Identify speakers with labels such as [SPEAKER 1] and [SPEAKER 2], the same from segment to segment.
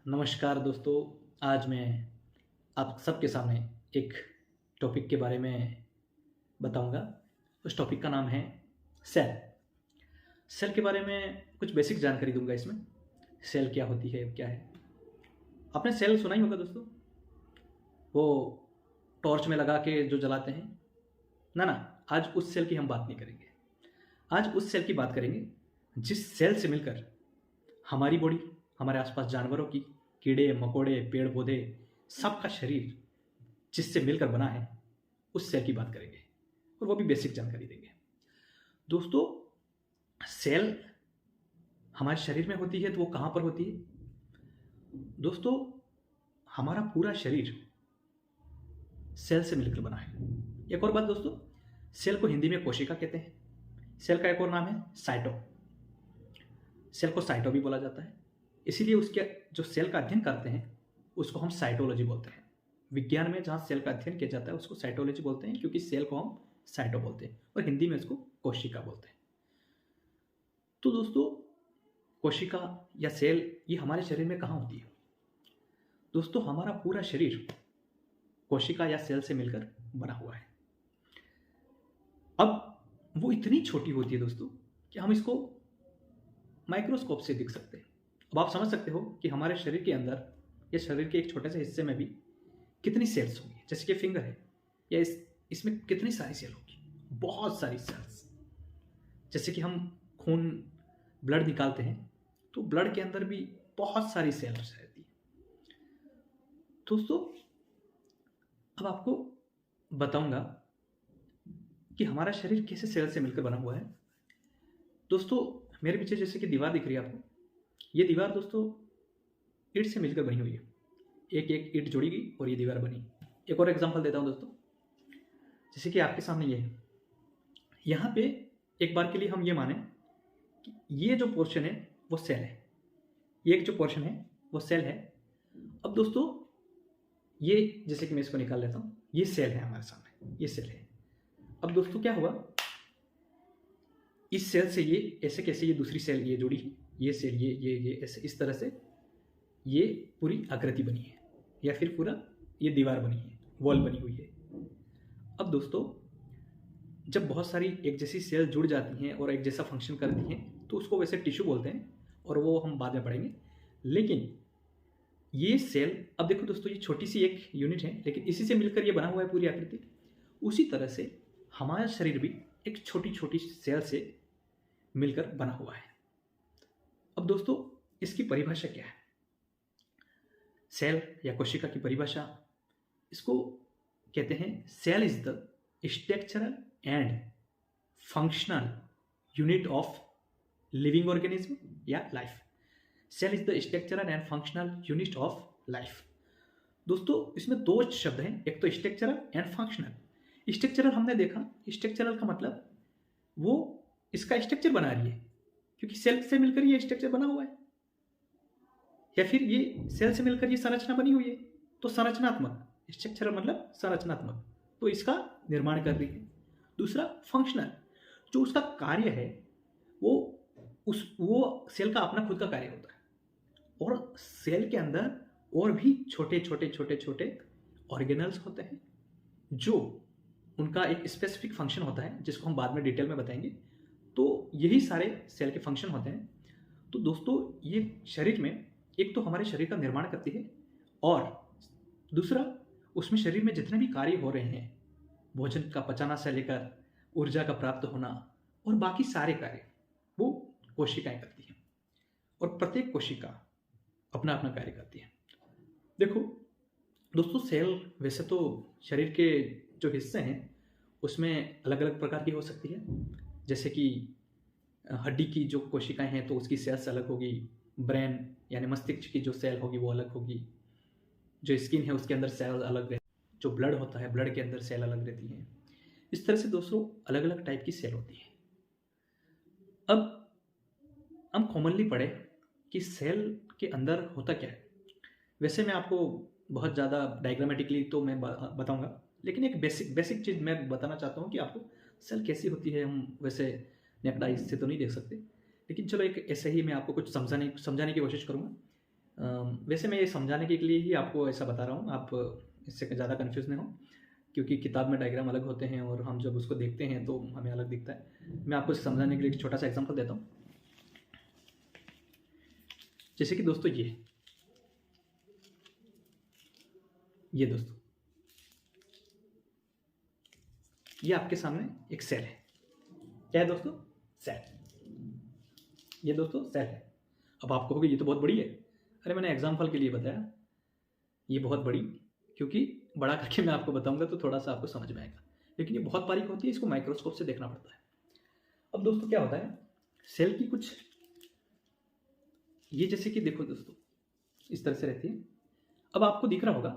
[SPEAKER 1] नमस्कार दोस्तों। आज मैं आप सबके सामने एक टॉपिक के बारे में बताऊंगा। उस टॉपिक का नाम है सेल। सेल के बारे में कुछ बेसिक जानकारी दूंगा। इसमें सेल क्या होती है, क्या है। आपने सेल सुना ही होगा दोस्तों, वो टॉर्च में लगा के जो जलाते हैं ना। आज उस सेल की हम बात नहीं करेंगे। आज उस सेल की बात करेंगे जिस सेल से मिलकर हमारी बॉडी, हमारे आसपास जानवरों की, कीड़े मकोड़े, पेड़ पौधे, सबका शरीर जिससे मिलकर बना है, उस सेल की बात करेंगे और वो भी बेसिक जानकारी देंगे। दोस्तों, सेल हमारे शरीर में होती है तो वो कहाँ पर होती है? दोस्तों, हमारा पूरा शरीर सेल से मिलकर बना है। एक और बात दोस्तों, सेल को हिंदी में कोशिका कहते हैं। सेल का एक और नाम है साइटो। सेल को साइटो भी बोला जाता है, इसीलिए उसके जो सेल का अध्ययन करते हैं उसको हम साइटोलॉजी बोलते हैं। विज्ञान में जहाँ सेल का अध्ययन किया जाता है उसको साइटोलॉजी बोलते हैं, क्योंकि सेल को हम साइटो बोलते हैं और हिंदी में उसको कोशिका बोलते हैं। तो दोस्तों, कोशिका या सेल ये हमारे शरीर में कहाँ होती है? दोस्तों, हमारा पूरा शरीर कोशिका या सेल से मिलकर बना हुआ है। अब वो इतनी छोटी होती है दोस्तों कि हम इसको माइक्रोस्कोप से दिख सकते हैं। अब आप समझ सकते हो कि हमारे शरीर के अंदर या शरीर के एक छोटे से हिस्से में भी कितनी सेल्स होंगी। जैसे कि फिंगर है, या इसमें कितनी सारी सेल होगी, बहुत सारी सेल्स। जैसे कि हम खून, ब्लड निकालते हैं तो ब्लड के अंदर भी बहुत सारी सेल्स रहती है। दोस्तों, अब आपको बताऊंगा कि हमारा शरीर कैसे सेल से मिलकर बना हुआ है। दोस्तों, मेरे पीछे जैसे कि दीवार दिख रही है आपको, ये दीवार दोस्तों ईंट से मिलकर बनी हुई है। एक एक ईंट जोड़ी गई और ये दीवार बनी। एक और एग्जांपल देता हूँ दोस्तों, जैसे कि आपके सामने ये है। यहाँ पे एक बार के लिए हम ये माने कि ये जो पोर्शन है वो सेल है, ये एक जो पोर्शन है वो सेल है। अब दोस्तों, ये जैसे कि मैं इसको निकाल लेता हूँ, ये सेल है हमारे सामने, ये सेल है। अब दोस्तों क्या हुआ, इस सेल से ये ऐसे कैसे ये दूसरी सेल ये जुड़ी है, ये सेल ये ऐसे इस तरह से ये पूरी आकृति बनी है, या फिर पूरा ये दीवार बनी है, वॉल बनी हुई है। अब दोस्तों, जब बहुत सारी एक जैसी सेल जुड़ जाती हैं और एक जैसा फंक्शन करती हैं तो उसको वैसे टिश्यू बोलते हैं, और वो हम बाद में पढ़ेंगे। लेकिन ये सेल, अब देखो दोस्तों, ये छोटी सी एक यूनिट है, लेकिन इसी से मिलकर ये बना हुआ है पूरी आकृति। उसी तरह से हमारा शरीर भी एक छोटी छोटी सेल से मिलकर बना हुआ है। अब दोस्तों, इसकी परिभाषा क्या है? सेल या कोशिका की परिभाषा, इसको कहते हैं cell is the structural and functional unit of living organism या life. Cell is the structural and functional unit of life. दोस्तों, इसमें दो शब्द हैं, एक तो स्ट्रक्चरल एंड फंक्शनल। स्ट्रक्चरल हमने देखा, स्ट्रक्चरल का मतलब वो इसका स्ट्रक्चर बना रही है, क्योंकि सेल से मिलकर ये स्ट्रक्चर बना हुआ है, या फिर ये सेल से मिलकर ये संरचना बनी हुई है, तो संरचनात्मक। स्ट्रक्चरल मतलब संरचनात्मक, तो इसका निर्माण कर रही है। दूसरा फंक्शनल, जो उसका कार्य है वो सेल का अपना खुद का कार्य होता है। और सेल के अंदर और भी छोटे छोटे छोटे छोटे ऑर्गेनल्स होते हैं, जो उनका एक स्पेसिफिक फंक्शन होता है, जिसको हम बाद में डिटेल में बताएंगे। तो यही सारे सेल के फंक्शन होते हैं। तो दोस्तों, ये शरीर में एक तो हमारे शरीर का निर्माण करती है, और दूसरा उसमें शरीर में जितने भी कार्य हो रहे हैं, भोजन का पचाना से लेकर ऊर्जा का प्राप्त होना और बाकी सारे कार्य, वो कोशिकाएं करती हैं। और प्रत्येक कोशिका अपना अपना कार्य करती है। देखो दोस्तों, सेल वैसे तो शरीर के जो हिस्से हैं उसमें अलग अलग प्रकार की हो सकती है। जैसे कि हड्डी की जो कोशिकाएं हैं तो उसकी सेल्स अलग होगी, ब्रेन यानी मस्तिष्क की जो सेल होगी वो अलग होगी, जो स्किन है उसके अंदर सेल अलग रहती है, जो ब्लड होता है ब्लड के अंदर सेल अलग रहती हैं। इस तरह से दोस्तों अलग अलग टाइप की सेल होती है। अब हम कॉमनली पढ़े कि सेल के अंदर होता क्या है। वैसे मैं आपको बहुत ज़्यादा डायग्रामेटिकली तो मैं बताऊंगा, लेकिन एक बेसिक चीज़ मैं बताना चाहता हूँ कि आपको सेल कैसी होती है। हम वैसे नेकड आई से तो नहीं देख सकते, लेकिन चलो एक ऐसे ही मैं आपको कुछ समझाने की कोशिश करूँगा। वैसे मैं ये समझाने के लिए ही आपको ऐसा बता रहा हूँ, आप इससे ज़्यादा कन्फ्यूज़ नहीं हो, क्योंकि किताब में डायग्राम अलग होते हैं और हम जब उसको देखते हैं तो हमें अलग दिखता है। मैं आपको इसे समझाने के लिए एक छोटा सा एग्जांपल देता हूँ। जैसे कि दोस्तों ये दोस्तों, ये आपके सामने एक सेल है। क्या है दोस्तों? सेल। ये दोस्तों सेल है। अब आप कहोगे ये तो बहुत बड़ी है। अरे मैंने एग्जाम्पल के लिए बताया ये बहुत बड़ी, क्योंकि बड़ा करके मैं आपको बताऊंगा तो थोड़ा सा आपको समझ में आएगा, लेकिन ये बहुत बारीक होती है, इसको माइक्रोस्कोप से देखना पड़ता है। अब दोस्तों क्या होता है, सेल की कुछ ये जैसे कि देखो दोस्तों इस तरह से रहती है। अब आपको दिख रहा होगा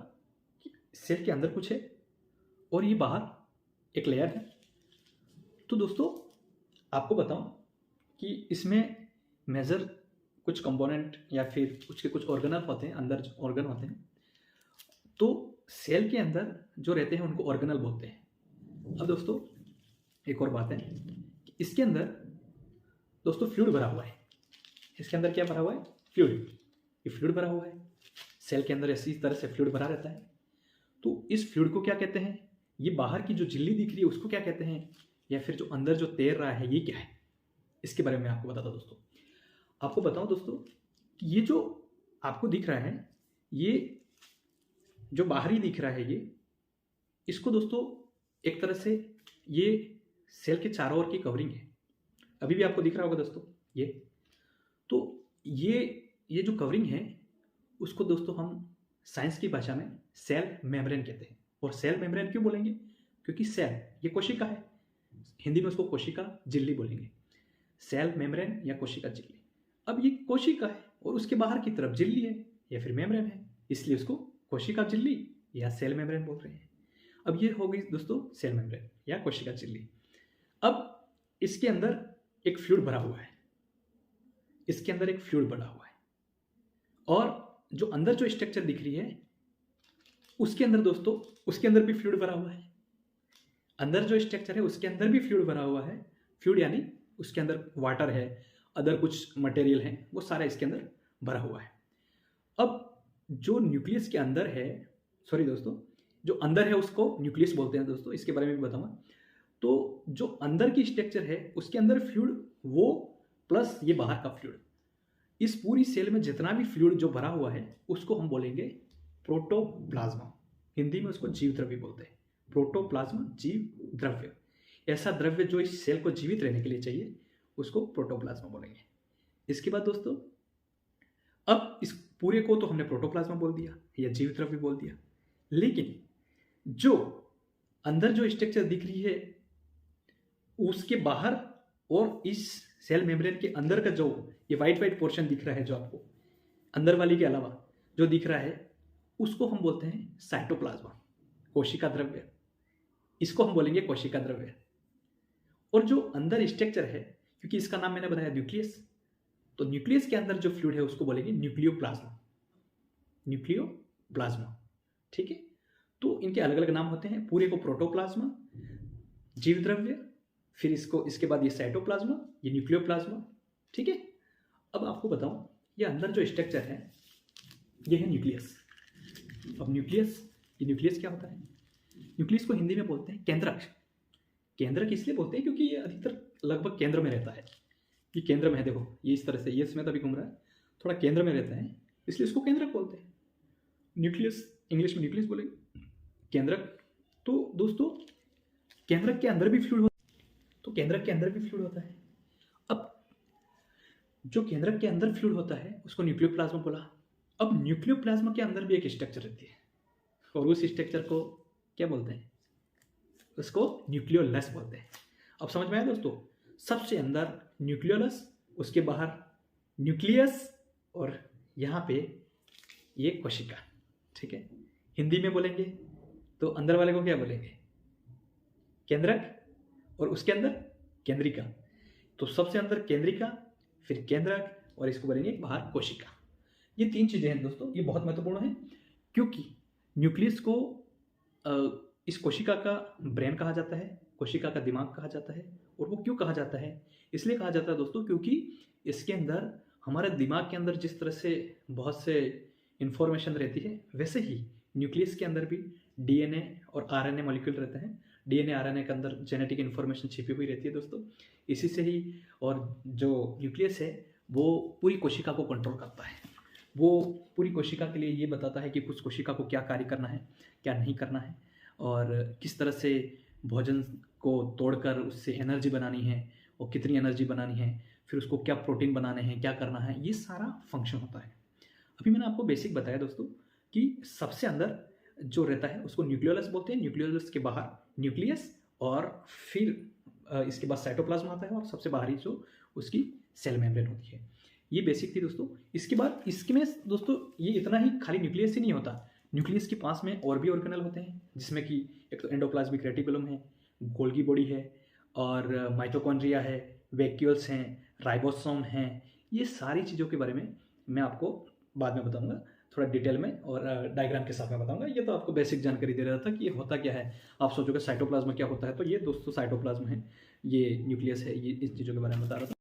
[SPEAKER 1] कि सेल के अंदर कुछ है और ये बाहर एक लेयर है। तो दोस्तों आपको बताऊं कि इसमें मेजर कुछ कंपोनेंट या फिर उसके कुछ ऑर्गेनल होते हैं, अंदर ऑर्गन होते हैं। तो सेल के अंदर जो रहते हैं उनको ऑर्गेनल बोलते हैं। अब दोस्तों एक और बात है कि इसके अंदर दोस्तों फ्लूइड भरा हुआ है। इसके अंदर क्या भरा हुआ है? फ्लूइड। ये फ्लूइड भरा हुआ है सेल के अंदर, ऐसी तरह से फ्लूइड भरा रहता है। तो इस फ्लूइड को क्या कहते हैं? ये बाहर की जो झिल्ली दिख रही है उसको क्या कहते हैं, या फिर जो अंदर जो तैर रहा है ये क्या है? इसके बारे में आपको बताता हूं दोस्तों। आपको बताऊं दोस्तों कि ये जो आपको दिख रहा है, ये जो बाहरी दिख रहा है, ये इसको दोस्तों एक तरह से ये सेल के चारों ओर की कवरिंग है। अभी भी आपको दिख रहा होगा दोस्तों ये। तो ये जो कवरिंग है उसको दोस्तों हम साइंस की भाषा में सेल मेम्ब्रेन कहते हैं। और सेल मेम्ब्रेन क्यों बोलेंगे? क्योंकि सेल ये कोशिका है, हिंदी में उसको कोशिका झिल्ली बोलेंगे। सेल मेम्ब्रेन या कोशिका झिल्ली। अब ये कोशिका है और उसके बाहर की तरफ झिल्ली है या फिर मेम्ब्रेन है, इसलिए उसको कोशिका झिल्ली या सेल मेम्ब्रेन बोल रहे हैं। अब ये हो गई दोस्तों सेल मेम्ब्रेन या कोशिका झिल्ली। अब इसके अंदर एक फ्लूइड भरा हुआ है, इसके अंदर एक फ्लूइड भरा हुआ है, और जो अंदर जो स्ट्रक्चर दिख रही है उसके अंदर दोस्तों, उसके अंदर भी फ्लूइड भरा हुआ है। अंदर जो स्ट्रक्चर है उसके अंदर भी फ्लूइड भरा हुआ है। फ्लूइड यानी उसके अंदर वाटर है, अदर कुछ मटेरियल है, वो सारा इसके अंदर भरा हुआ है। अब जो न्यूक्लियस के अंदर है, सॉरी दोस्तों, जो अंदर है उसको न्यूक्लियस बोलते हैं दोस्तों, इसके बारे में भी बताऊंगा। तो जो अंदर की स्ट्रक्चर है उसके अंदर फ्लूइड, वो प्लस ये बाहर का फ्लूइड, इस पूरी सेल में जितना भी फ्लूइड जो भरा हुआ है उसको हम बोलेंगे प्रोटोप्लाज्मा। हिंदी में उसको जीव द्रव्य बोलते हैं। प्रोटोप्लाज्मा जीव द्रव्य, ऐसा द्रव्य जो इस सेल को जीवित रहने के लिए चाहिए उसको प्रोटोप्लाज्मा बोलेंगे। इसके बाद दोस्तों अब इस पूरे को तो हमने प्रोटोप्लाज्मा बोल दिया या जीव द्रव्य बोल दिया, लेकिन जो अंदर जो स्ट्रक्चर दिख रही है उसके बाहर और इस सेल मेम्ब्रेन के अंदर का जो ये वाइट पोर्शन दिख रहा है, जो आपको अंदर वाली के अलावा जो दिख रहा है, उसको हम बोलते हैं साइटोप्लाज्मा, कोशिका द्रव्य। इसको हम बोलेंगे कोशिका द्रव्य। और जो अंदर स्ट्रक्चर है, क्योंकि इसका नाम मैंने बताया न्यूक्लियस, तो न्यूक्लियस के अंदर जो फ्लूइड है उसको बोलेंगे न्यूक्लियोप्लाज्मा। न्यूक्लियोप्लाज्मा, ठीक है। तो इनके अलग अलग नाम होते हैं। पूरे को प्रोटोप्लाज्मा, जीव द्रव्य, फिर इसको इसके बाद ये साइटोप्लाज्मा, ये न्यूक्लियोप्लाज्मा, ठीक है। अब आपको बताऊं, ये अंदर जो स्ट्रक्चर है ये है न्यूक्लियस। अब न्यूक्लियस, ये न्यूक्लियस क्या होता है? न्यूक्लियस को हिंदी में बोलते हैं केंद्रक। केंद्रक इसलिए बोलते हैं क्योंकि ये अधिकतर लगभग केंद्र में रहता है। ये केंद्र में है, देखो ये इस तरह से, ये इसमें तभी घूम रहा है, थोड़ा केंद्र में रहता है, इसलिए इसको केंद्रक बोलते हैं। न्यूक्लियस, इंग्लिश में न्यूक्लियस बोलेंगे, केंद्रक। तो दोस्तों केंद्रक के अंदर भी फ्लूइड होता है, तो केंद्रक के अंदर भी फ्लूइड होता है। अब जो केंद्रक के अंदर फ्लूइड होता है उसको न्यूक्लियोप्लाज्मा बोला। अब न्यूक्लियोप्लाज्मा के अंदर भी एक स्ट्रक्चर रहती है और उस स्ट्रक्चर को क्या बोलते हैं? उसको न्यूक्लियोलस बोलते हैं। अब समझ में आया दोस्तों? सबसे अंदर न्यूक्लियोलस, उसके बाहर न्यूक्लियस, और यहाँ पे ये कोशिका, ठीक है। हिंदी में बोलेंगे तो अंदर वाले को क्या बोलेंगे? केंद्रक, और उसके अंदर केंद्रिका। तो सबसे अंदर केंद्रिका, फिर केंद्रक, और इसको बोलेंगे बाहर कोशिका। ये तीन चीजें हैं दोस्तों, ये बहुत महत्वपूर्ण है, क्योंकि न्यूक्लियस को इस कोशिका का ब्रेन कहा जाता है, कोशिका का दिमाग कहा जाता है। और वो क्यों कहा जाता है? इसलिए कहा जाता है दोस्तों क्योंकि इसके अंदर हमारे दिमाग के अंदर जिस तरह से बहुत से इंफॉर्मेशन रहती है, वैसे ही न्यूक्लियस के अंदर भी डीएनए और आरएनए मॉलिक्यूल रहते हैं। डीएनए आरएनए के अंदर जेनेटिक इन्फॉर्मेशन छिपी हुई रहती है दोस्तों। इसी से ही, और जो न्यूक्लियस है वो पूरी कोशिका को कंट्रोल करता है। वो पूरी कोशिका के लिए ये बताता है कि उस कोशिका को क्या कार्य करना है, क्या नहीं करना है, और किस तरह से भोजन को तोड़कर उससे एनर्जी बनानी है और कितनी एनर्जी बनानी है, फिर उसको क्या प्रोटीन बनाने हैं, क्या करना है, ये सारा फंक्शन होता है। अभी मैंने आपको बेसिक बताया दोस्तों कि सबसे अंदर जो रहता है उसको न्यूक्लियोलस बोलते हैं। न्यूक्लियोलस के बाहर न्यूक्लियस, और फिर इसके बाद साइटोप्लाज्म आता है, और सबसे बाहरी जो उसकी सेल मेम्ब्रेन होती है। ये बेसिक थी दोस्तों। इसके बाद इसमें दोस्तों ये इतना ही खाली न्यूक्लियस ही नहीं होता, न्यूक्लियस के पास में और भी ऑर्गेनल होते हैं, जिसमें कि एक तो एंडोप्लाज्मिक रेटिकुलम है, गोल्गी बॉडी है, और माइटोकॉन्ड्रिया है, वैक्यूल्स हैं, राइबोसोम हैं। ये सारी चीज़ों के बारे में मैं आपको बाद में बताऊंगा, थोड़ा डिटेल में और डायग्राम के साथ में बताऊंगा। ये तो आपको बेसिक जानकारी दे रहा था कि ये होता क्या है। आप सोचोगे साइटोप्लाज्म क्या होता है, तो ये दोस्तों साइटोप्लाज्म है, ये न्यूक्लियस है, ये इस चीज़ों के बारे में बता रहा था।